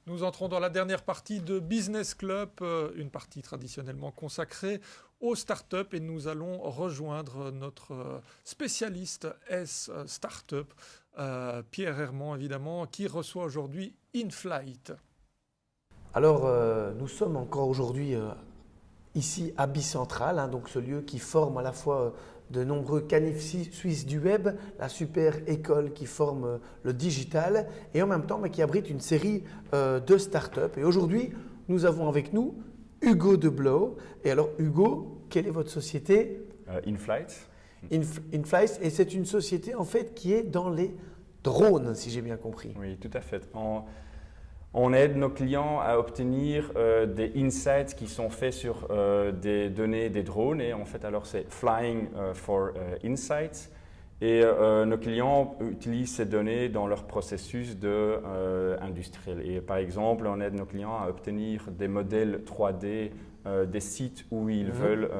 Nous entrons dans la dernière partie de Business Club, une partie traditionnellement consacrée aux startups et nous allons rejoindre notre spécialiste S-Startup, Pierre Herman évidemment, qui reçoit aujourd'hui InFlight. Alors nous sommes encore aujourd'hui ici à Bicentral, donc ce lieu qui forme à la fois de nombreux canifs suisses du web, la super école qui forme le digital et en même temps qui abrite une série de startups. Et aujourd'hui, nous avons avec nous Hugo Deblow. Et alors Hugo, quelle est votre société? InFlight. InFlight, et c'est une société en fait qui est dans les drones, si j'ai bien compris. Oui, tout à fait. On aide nos clients à obtenir des insights qui sont faits sur des données des drones et en fait alors c'est Flying for Insights et nos clients utilisent ces données dans leur processus industriel. Et par exemple, on aide nos clients à obtenir des modèles 3D des sites où ils veulent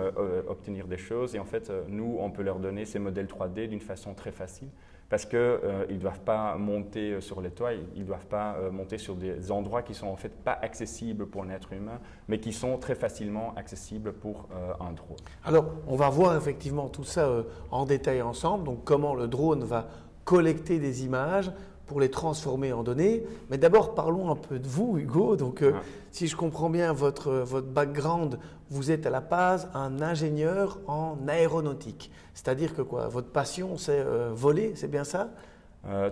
obtenir des choses et en fait nous on peut leur donner ces modèles 3D d'une façon très facile. Parce qu'ils ne doivent pas monter sur les toits, ils ne doivent pas monter sur des endroits qui ne sont en fait pas accessibles pour un être humain, mais qui sont très facilement accessibles pour un drone. Alors, on va voir effectivement tout ça en détail ensemble, donc comment le drone va collecter des images pour les transformer en données. Mais d'abord, parlons un peu de vous, Hugo. Donc, si je comprends bien votre background, vous êtes à la base un ingénieur en aéronautique. C'est-à-dire que quoi, votre passion, c'est voler, c'est bien ça?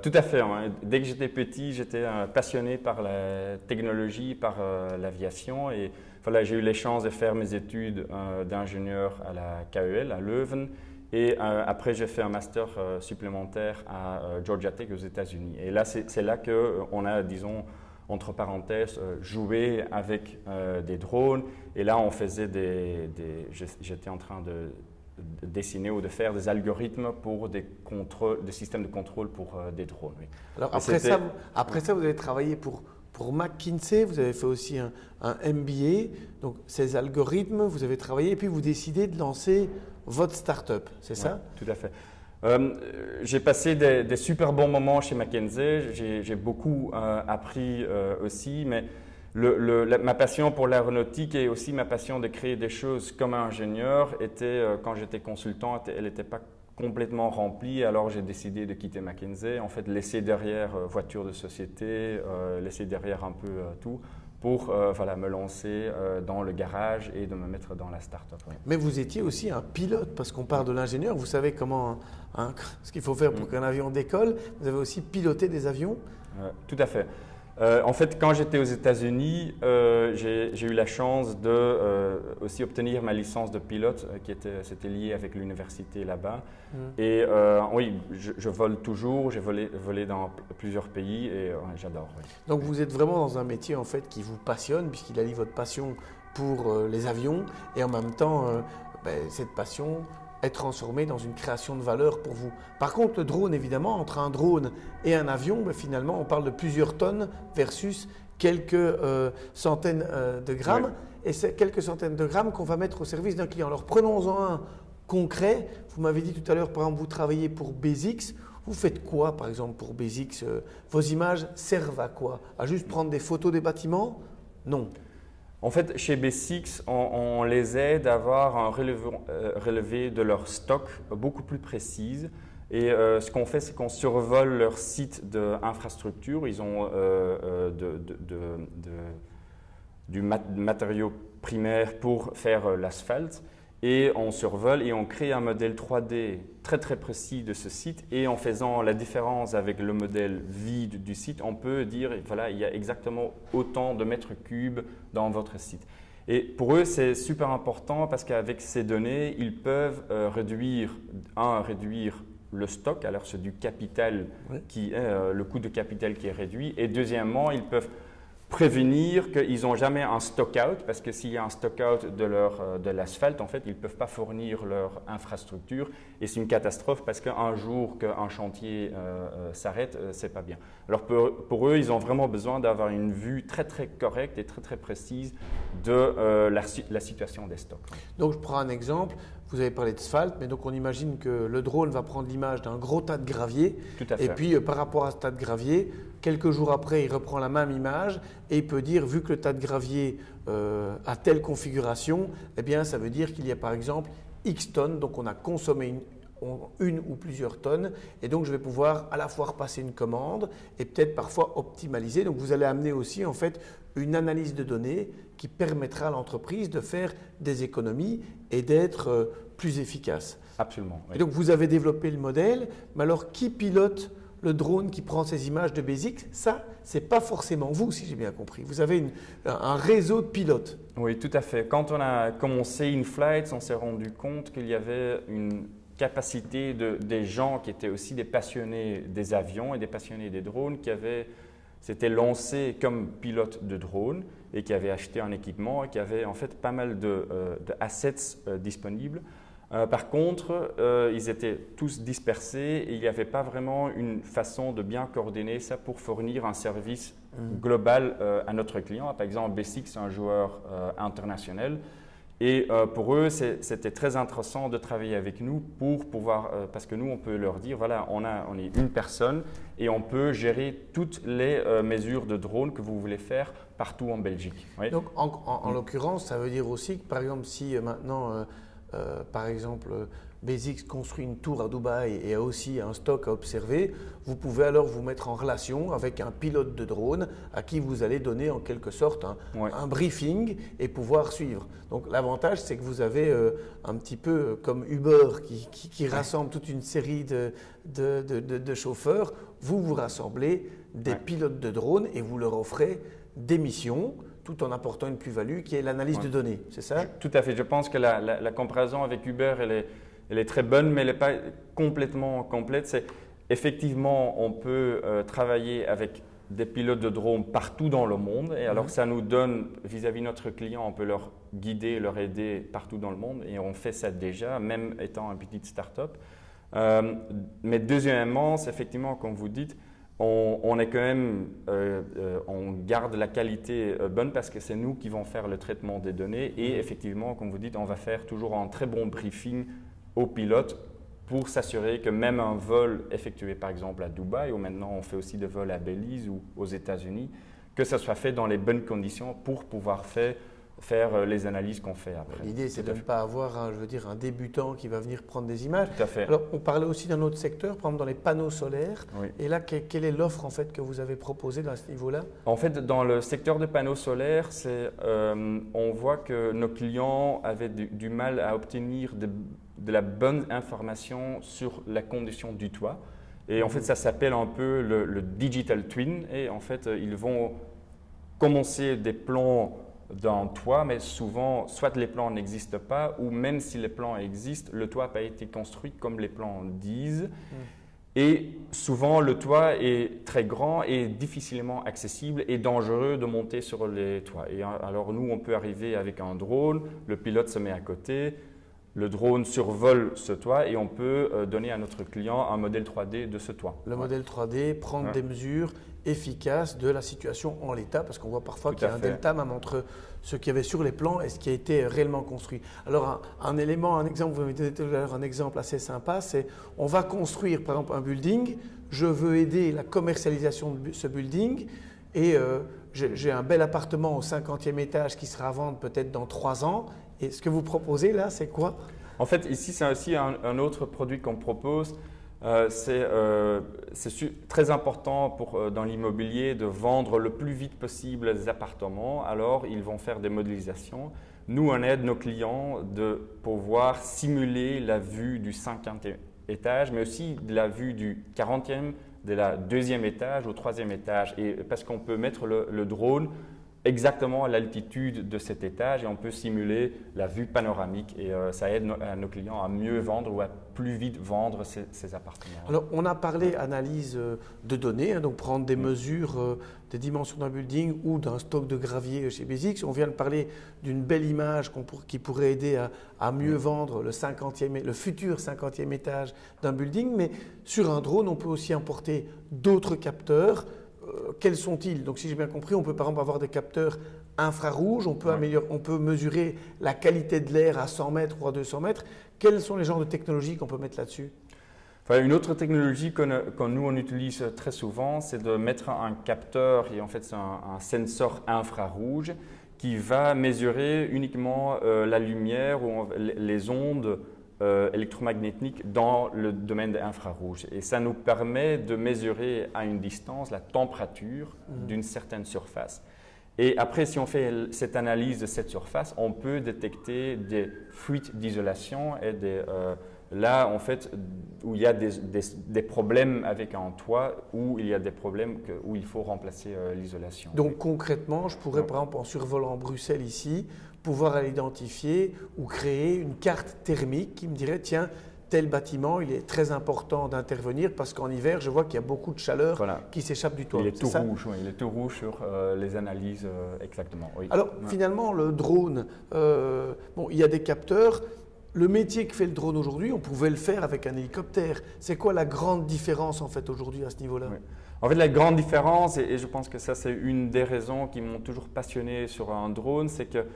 Tout à fait. Hein. Dès que j'étais petit, j'étais passionné par la technologie, par l'aviation. Et voilà, j'ai eu les chances de faire mes études d'ingénieur à la KEL, à Leuven. Et après, j'ai fait un master supplémentaire à Georgia Tech aux États-Unis. Et là, c'est là qu'on a, disons, entre parenthèses, joué avec des drones. Et là, on faisait j'étais en train de dessiner ou de faire des algorithmes pour des systèmes de contrôle pour des drones. Oui. Alors après ça, vous avez travaillé pour McKinsey, vous avez fait aussi un MBA. Donc ces algorithmes, vous avez travaillé et puis vous décidez de lancer votre start-up, c'est ça? Tout à fait. J'ai passé des super bons moments chez McKinsey, j'ai beaucoup appris aussi, mais ma passion pour l'aéronautique et aussi ma passion de créer des choses comme ingénieur quand j'étais consultant, elle n'était pas complètement remplie, alors j'ai décidé de quitter McKinsey, en fait laisser derrière voiture de société, laisser derrière un peu tout pour me lancer dans le garage et de me mettre dans la start-up. Oui. Mais vous étiez aussi un pilote, parce qu'on parle de l'ingénieur, vous savez comment ce qu'il faut faire pour qu'un avion décolle, vous avez aussi piloté des avions? Tout à fait. En fait, quand j'étais aux États-Unis, j'ai eu la chance de aussi obtenir ma licence de pilote, c'était lié avec l'université là-bas. Et oui, je vole toujours, j'ai volé dans plusieurs pays et j'adore. Oui. Donc vous êtes vraiment dans un métier en fait qui vous passionne, puisqu'il allie votre passion pour les avions et en même temps cette passion est transformée dans une création de valeur pour vous. Par contre, le drone, évidemment, entre un drone et un avion, finalement, on parle de plusieurs tonnes versus quelques centaines de grammes. Oui. Et c'est quelques centaines de grammes qu'on va mettre au service d'un client. Alors, prenons-en un concret. Vous m'avez dit tout à l'heure, par exemple, vous travaillez pour BASX. Vous faites quoi, par exemple, pour BASX? Vos images servent à quoi? À juste prendre des photos des bâtiments? Non. En fait, chez BASX, on les aide à avoir un relevé de leur stock beaucoup plus précis. Et ce qu'on fait, c'est qu'on survole leur site d'infrastructure. Ils ont du matériau primaire pour faire l'asphalte. Et on survole et on crée un modèle 3D très très précis de ce site. Et en faisant la différence avec le modèle vide du site, on peut dire voilà, il y a exactement autant de mètres cubes dans votre site. Et pour eux, c'est super important parce qu'avec ces données, ils peuvent réduire le stock, alors c'est du capital qui est le coût de capital qui est réduit. Et deuxièmement, ils peuvent prévenir qu'ils n'ont jamais un stock-out, parce que s'il y a un stock-out de l'asphalte, en fait, ils ne peuvent pas fournir leur infrastructure et c'est une catastrophe parce qu'un jour qu'un chantier s'arrête, c'est pas bien. Alors pour eux, ils ont vraiment besoin d'avoir une vue très très correcte et très très précise de la situation des stocks. Donc je prends un exemple, vous avez parlé d'asphalte, mais donc on imagine que le drone va prendre l'image d'un gros tas de gravier. Tout à fait. Et puis par rapport à ce tas de gravier, quelques jours après, il reprend la même image et il peut dire, vu que le tas de gravier a telle configuration, eh bien, ça veut dire qu'il y a par exemple X tonnes, donc on a consommé une ou plusieurs tonnes, et donc je vais pouvoir à la fois repasser une commande et peut-être parfois optimaliser. Donc vous allez amener aussi en fait une analyse de données qui permettra à l'entreprise de faire des économies et d'être plus efficace. Absolument. Oui. Et donc vous avez développé le modèle, mais alors qui pilote le drone qui prend ces images de BASIX? Ça, ce n'est pas forcément vous, si j'ai bien compris. Vous avez un réseau de pilotes. Oui, tout à fait. Quand on a commencé InFlight, on s'est rendu compte qu'il y avait une capacité des gens qui étaient aussi des passionnés des avions et des passionnés des drones qui s'étaient lancés comme pilotes de drones et qui avaient acheté un équipement et qui avaient en fait pas mal de assets disponibles. Par contre, ils étaient tous dispersés et il n'y avait pas vraiment une façon de bien coordonner ça pour fournir un service global à notre client. Par exemple, BASIX, c'est un joueur international. Et pour eux, c'était très intéressant de travailler avec nous pour pouvoir, parce que nous, on peut leur dire, voilà, on est une personne et on peut gérer toutes les mesures de drone que vous voulez faire partout en Belgique. Oui. Donc, en l'occurrence, ça veut dire aussi que, par exemple, si maintenant, par exemple, BASIX construit une tour à Dubaï et a aussi un stock à observer, vous pouvez alors vous mettre en relation avec un pilote de drone à qui vous allez donner en quelque sorte un briefing et pouvoir suivre. Donc l'avantage, c'est que vous avez un petit peu comme Uber qui rassemble toute une série de chauffeurs. Vous rassemblez des pilotes de drone et vous leur offrez des missions tout en apportant une plus-value qui est l'analyse de données. C'est ça? Tout à fait. Je pense que la comparaison avec Uber, elle est très bonne, mais elle n'est pas complètement complète. C'est effectivement, on peut travailler avec des pilotes de drones partout dans le monde. Et alors, ça nous donne, vis-à-vis de notre client, on peut leur guider, leur aider partout dans le monde. Et on fait ça déjà, même étant une petite start-up. Mais deuxièmement, c'est effectivement, comme vous dites, on est quand même, on garde la qualité bonne parce que c'est nous qui vont faire le traitement des données. Et effectivement, comme vous dites, on va faire toujours un très bon briefing aux pilotes pour s'assurer que même un vol effectué par exemple à Dubaï, ou maintenant on fait aussi des vols à Belize ou aux États-Unis, que ça soit fait dans les bonnes conditions pour pouvoir faire les analyses qu'on fait après. L'idée, c'est de ne pas avoir un débutant qui va venir prendre des images. Tout à fait. Alors, on parlait aussi d'un autre secteur, par exemple dans les panneaux solaires. Oui. Et là, quelle est l'offre en fait, que vous avez proposée à ce niveau-là? En fait, dans le secteur des panneaux solaires, on voit que nos clients avaient du mal à obtenir de la bonne information sur la condition du toit. Et en fait, ça s'appelle un peu le digital twin. Et en fait, ils vont commencer des plans d'un toit, mais souvent, soit les plans n'existent pas, ou même si les plans existent, le toit n'a pas été construit comme les plans disent. Et souvent, le toit est très grand et difficilement accessible et dangereux de monter sur les toits. Et alors, nous, on peut arriver avec un drone, le pilote se met à côté, le drone survole ce toit et on peut donner à notre client un modèle 3D de ce toit. Le modèle 3D, prendre des mesures efficaces de la situation en l'état, parce qu'on voit parfois qu'il y a un delta même entre ce qu'il y avait sur les plans et ce qui a été réellement construit. Alors un exemple, vous m'avez donné tout à l'heure un exemple assez sympa, c'est on va construire par exemple un building, je veux aider la commercialisation de ce building et j'ai un bel appartement au 50e étage qui sera à vendre peut-être dans 3 ans. Et ce que vous proposez là, c'est quoi? En fait, ici, c'est aussi un autre produit qu'on propose. C'est très important dans l'immobilier de vendre le plus vite possible les appartements. Alors, ils vont faire des modélisations. Nous, on aide nos clients de pouvoir simuler la vue du 50e étage, mais aussi de la vue du 40e, de la 2e étage au 3e étage. Et parce qu'on peut mettre le drone exactement à l'altitude de cet étage et on peut simuler la vue panoramique et ça aide nos clients à mieux vendre ou à plus vite vendre ces appartements. Alors, on a parlé analyse de données, donc prendre des mesures des dimensions d'un building ou d'un stock de gravier chez BASIX. On vient de parler d'une belle image qui pourrait aider à mieux vendre le futur 50e étage d'un building, mais sur un drone, on peut aussi importer d'autres capteurs. Quels sont-ils? Donc, si j'ai bien compris, on peut par exemple avoir des capteurs infrarouges, on peut mesurer la qualité de l'air à 100 mètres ou à 200 mètres. Quels sont les genres de technologies qu'on peut mettre là-dessus? Enfin, une autre technologie que nous on utilise très souvent, c'est de mettre un capteur, et en fait c'est un sensor infrarouge qui va mesurer uniquement la lumière ou les ondes électromagnétiques dans le domaine de infrarouge. Et ça nous permet de mesurer à une distance la température d'une certaine surface. Et après, si on fait cette analyse de cette surface, on peut détecter des fuites d'isolation et là, en fait, où il y a des problèmes avec un toit, où il y a des problèmes où il faut remplacer l'isolation. Donc concrètement, je pourrais par exemple en survolant Bruxelles ici, pouvoir aller identifier ou créer une carte thermique qui me dirait tiens, tel bâtiment, il est très important d'intervenir parce qu'en hiver, je vois qu'il y a beaucoup de chaleur qui s'échappe du toit. Il est tout rouge, oui, il est tout rouge sur les analyses exactement. Oui. Alors finalement, le drone, il y a des capteurs. Le métier que fait le drone aujourd'hui, on pouvait le faire avec un hélicoptère. C'est quoi la grande différence en fait aujourd'hui à ce niveau-là? Oui. En fait, la grande différence, et je pense que ça c'est une des raisons qui m'ont toujours passionné sur un drone, c'est que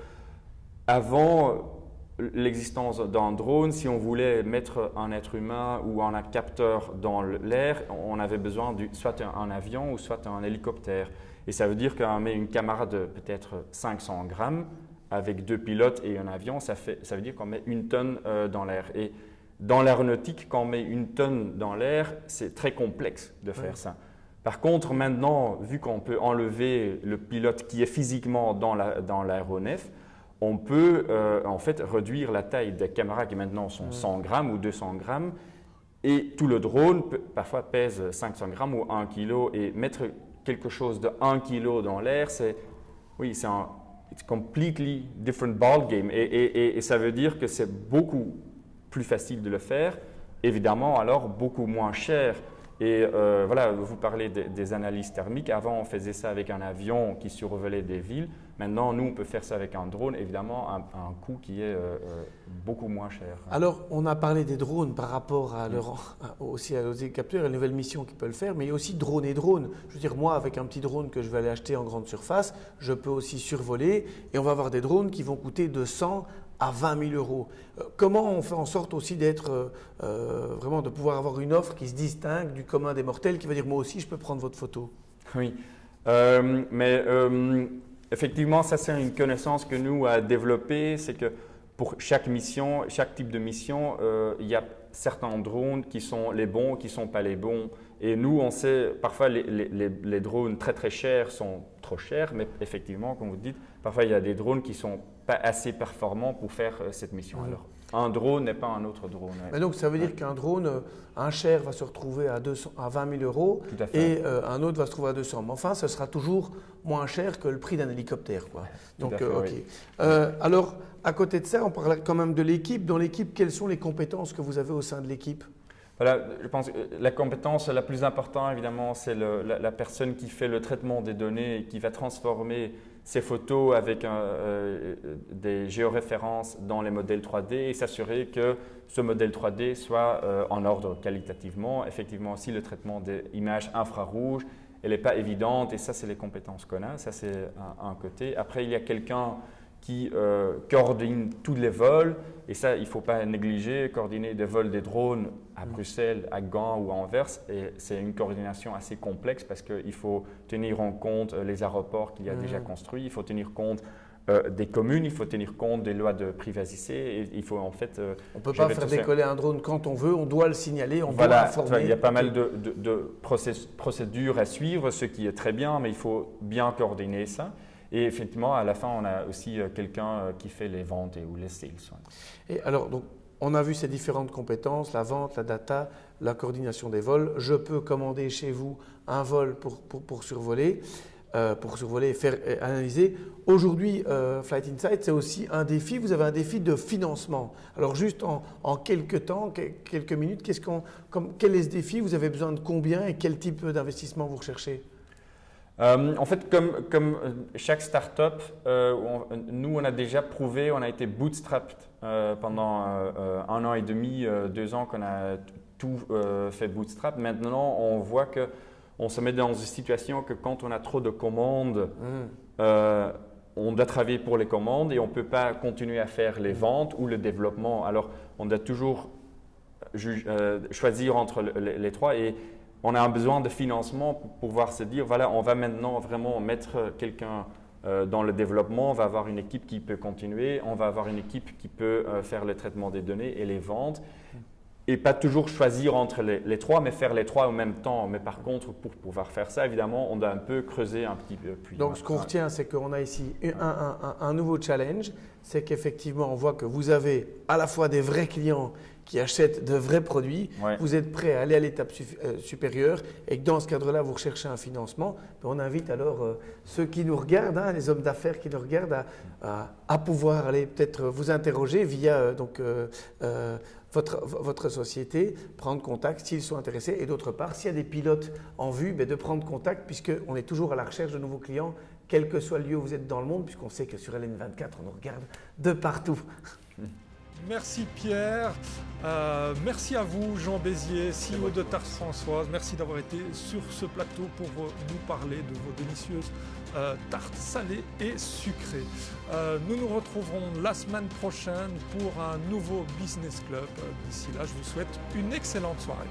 avant l'existence d'un drone, si on voulait mettre un être humain ou un capteur dans l'air, on avait besoin soit un avion ou soit un hélicoptère. Et ça veut dire qu'on met une caméra de peut-être 500 grammes avec 2 pilotes et un avion, ça veut dire qu'on met 1 tonne dans l'air. Et dans l'aéronautique, quand on met 1 tonne dans l'air, c'est très complexe de faire ça. Par contre, maintenant, vu qu'on peut enlever le pilote qui est physiquement dans l'aéronef, on peut en fait réduire la taille des caméras qui maintenant sont 100 grammes ou 200 grammes et tout le drone parfois pèse 500 grammes ou 1 kg et mettre quelque chose de 1 kg dans l'air, c'est un completely different ball game et ça veut dire que c'est beaucoup plus facile de le faire, évidemment alors beaucoup moins cher. Et voilà, vous parlez des analyses thermiques. Avant, on faisait ça avec un avion qui survolait des villes. Maintenant, nous, on peut faire ça avec un drone, évidemment, à un coût qui est beaucoup moins cher. Alors, on a parlé des drones par rapport aussi aux hélicoptères, à la nouvelle mission qui peut le faire, mais il y a aussi drone et drone. Je veux dire, moi, avec un petit drone que je vais aller acheter en grande surface, je peux aussi survoler et on va avoir des drones qui vont coûter de 100 à 20 000 euros. Comment on fait en sorte aussi d'être vraiment de pouvoir avoir une offre qui se distingue du commun des mortels, qui va dire moi aussi je peux prendre votre photo? Oui, mais effectivement ça c'est une connaissance que nous avons développée, c'est que pour chaque mission, chaque type de mission, il y a certains drones qui sont les bons, qui ne sont pas les bons. Et nous, on sait, parfois les drones très très chers sont trop chers, mais effectivement, comme vous dites, parfois il y a des drones qui ne sont pas assez performants pour faire cette mission. Alors, un drone n'est pas un autre drone. Mais donc, ça veut dire qu'un drone, un cher va se retrouver à 20 000 euros et un autre va se trouver à 200. Mais enfin, ce sera toujours moins cher que le prix d'un hélicoptère, quoi. Donc, OK. Oui. Alors, à côté de ça, on parle quand même de l'équipe. Dans l'équipe, quelles sont les compétences que vous avez au sein de l'équipe? Voilà, je pense que la compétence la plus importante, évidemment, c'est la personne qui fait le traitement des données et qui va transformer ces photos avec des géoréférences dans les modèles 3D et s'assurer que ce modèle 3D soit en ordre qualitativement. Effectivement aussi, le traitement des images infrarouges, elle n'est pas évidente et ça, c'est les compétences qu'on a. Ça, c'est un côté. Après, il y a quelqu'un qui coordonne tous les vols. Et ça, il ne faut pas négliger, coordonner des vols des drones à Bruxelles, à Gand ou à Anvers. Et c'est une coordination assez complexe parce qu'il faut tenir en compte les aéroports qu'il y a déjà construits, il faut tenir compte des communes, il faut tenir compte des lois de privacité. Et il faut en fait… on ne peut pas faire décoller un drone quand on veut, on doit le signaler, on doit informer. Il y a pas mal de procédures à suivre, ce qui est très bien, mais il faut bien coordonner ça. Et effectivement, à la fin, on a aussi quelqu'un qui fait les ventes ou les sales. Et alors, donc, on a vu ces différentes compétences, la vente, la data, la coordination des vols. Je peux commander chez vous un vol pour survoler et faire analyser. Aujourd'hui, Flight Insight, c'est aussi un défi. Vous avez un défi de financement. Alors, juste en quelques temps, quelques minutes, quel est ce défi? Vous avez besoin de combien et quel type d'investissement vous recherchez? En fait, comme chaque start-up, nous, on a déjà prouvé, on a été bootstrapped pendant 1 an et demi, 2 ans qu'on a tout fait bootstrap. Maintenant, on voit qu'on se met dans une situation que quand on a trop de commandes, on doit travailler pour les commandes et on ne peut pas continuer à faire les ventes ou le développement. Alors, on doit toujours choisir entre les trois et on a un besoin de financement pour pouvoir se dire, voilà, on va maintenant vraiment mettre quelqu'un dans le développement, on va avoir une équipe qui peut continuer, on va avoir une équipe qui peut faire le traitement des données et les ventes. Et pas toujours choisir entre les trois, mais faire les trois en même temps. Mais par contre, pour pouvoir faire ça, évidemment, on doit un peu creuser un petit peu plus. Donc, ce qu'on retient, c'est qu'on a ici un nouveau challenge. C'est qu'effectivement, on voit que vous avez à la fois des vrais clients qui achètent de vrais produits, vous êtes prêt à aller à l'étape supérieure et que dans ce cadre-là, vous recherchez un financement. On invite alors ceux qui nous regardent, les hommes d'affaires qui nous regardent, à pouvoir aller peut-être vous interroger via votre société, prendre contact s'ils sont intéressés et d'autre part, s'il y a des pilotes en vue, de prendre contact puisqu'on est toujours à la recherche de nouveaux clients, quel que soit le lieu où vous êtes dans le monde, puisqu'on sait que sur LN24, on nous regarde de partout. Merci Pierre, merci à vous Jean Bézier, CEO de Tarte Françoise, merci d'avoir été sur ce plateau pour nous parler de vos délicieuses tartes salées et sucrées. Nous nous retrouverons la semaine prochaine pour un nouveau Business Club. D'ici là, je vous souhaite une excellente soirée.